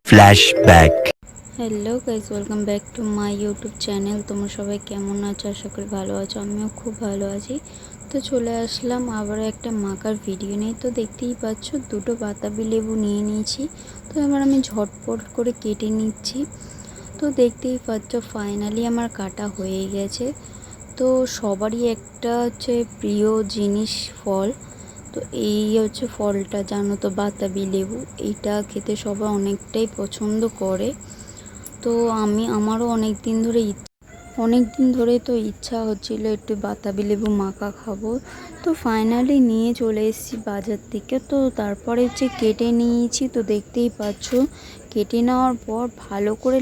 Flashback. Hello guys, welcome back to my YouTube channel. তোমরা সবাই কেমন আছো? আশা করি ভালো আছো। আমিও খুব ভালো আছি। তো চলে আসলাম আবারও একটা মাখার ভিডিও নিয়ে। তো দেখতেই পাচ্ছ দুটো বাতাবি লেবু নিয়ে নিয়েছি। তো এবার আমি ঝটপট করে কেটে নিচ্ছি। তো দেখতেই পাচ্ছ ফাইনালি আমার কাটা হয়ে গেছে। তো সবারই একটা হচ্ছে প্রিয় জিনিস ফল। তো এই হচ্ছে ফলটা, জানো তো, বাতাবি লেবু। এইটা খেতে সবাই অনেকটাই পছন্দ করে। তো আমারও অনেক দিন ধরে তো ইচ্ছা হচ্ছিল একটু বাতাবি লেবু মাখা খাবো। তো ফাইনালি নিয়ে চলে এসেছি বাজার থেকে। তো তারপরে হচ্ছে কেটে নিয়েছি। তো দেখতেই পাচ্ছ কেটে নেওয়ার পর ভালো করে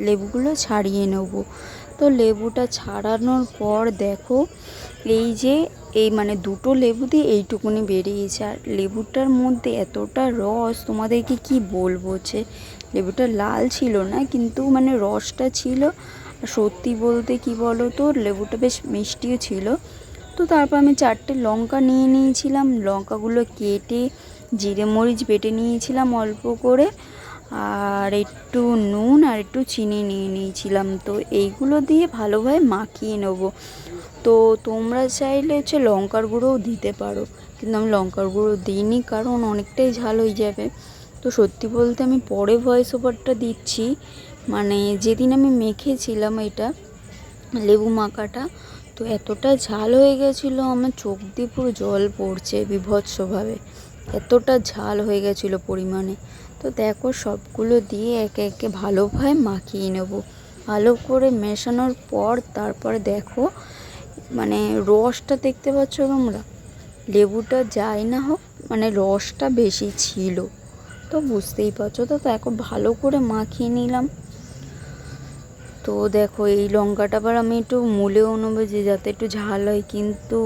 লেবুগুলো ছাড়িয়ে নেব। তো লেবুটা ছাড়ানোর পর দেখো, এই দুটো লেবু দিয়ে এইটুকুনি বেরিয়েছে। আর লেবুটার মধ্যে এতটা রস, তোমাদেরকে কি বলবো। লেবুটা লাল ছিল না, কিন্তু রসটা ছিল। সত্যি বলতে কি বলো তো, লেবুটা বেশ মিষ্টিও ছিল। তো তারপর আমি 4টে লঙ্কা নিয়ে নিয়েছিলাম। লঙ্কাগুলো কেটে জিরে মরিচ বেটে নিয়েছিলাম অল্প করে, আর একটু নুন আর একটু চিনি নিয়ে নিয়েছিলাম। তো এইগুলো দিয়ে ভালোভাবে মাখিয়ে নেবো। তো তোমরা চাইলে হচ্ছে লঙ্কার গুঁড়োও দিতে পারো, কিন্তু আমি লঙ্কার গুঁড়ো দিইনি, কারণ অনেকটাই ঝাল হয়ে যাবে। তো সত্যি বলতে আমি পরে ভয়েস ওভারটা দিচ্ছি। যেদিন আমি মেখেছিলাম এটা লেবু মাখাটা, তো এতটা ঝাল হয়ে গেছিলো, আমার চোখ দিয়ে পুরো জল পড়ছে বীভৎসভাবে। এতটা ঝাল হয়ে গেছিলো পরিমাণে। তো দেখো, সবগুলো দিয়ে একে একে ভালোভাবে মাখিয়ে নেব। ভালো করে মেশানোর পর তারপরে দেখো, রসটা দেখতে পাচ্ছ তোমরা, লেবুটা যাই না হোক, রসটা বেশি ছিল। তো বুঝতেই পারছো। তো এখন ভালো করে মাখিয়ে নিলাম। তো দেখো, এই লঙ্কাটা আবার আমি একটু মুলেও নেবো, যাতে একটু ঝাল হয়, কিন্তু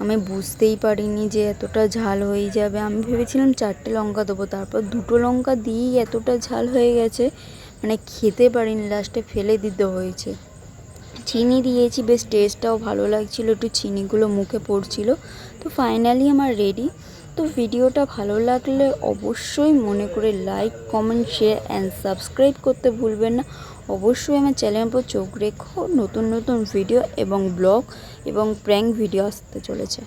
আমি বুঝতেই পারিনি যে এতটা ঝাল হয়ে যাবে। আমি ভেবেছিলাম 4টে লঙ্কা দেবো, তারপর 2টো লঙ্কা দিয়েই এতটা ঝাল হয়ে গেছে, খেতে পারিনি, লাস্টে ফেলে দিতে হয়েছে। চিনি দিয়েছি, বেশ টেস্টটাও ভালো লাগছিলো, একটু চিনিগুলো মুখে পড়ছিল। তো ফাইনালি আমার রেডি। তো ভিডিওটা ভালো লাগলে অবশ্যই মনে করে like, comment, share and subscribe করতে ভুলবেন না। অবশ্যই আমার চ্যানেলের উপর চোখ রেখো, নতুন নতুন ভিডিও এবং ব্লগ এবং প্র্যাঙ্ক ভিডিও আসতে চলেছে।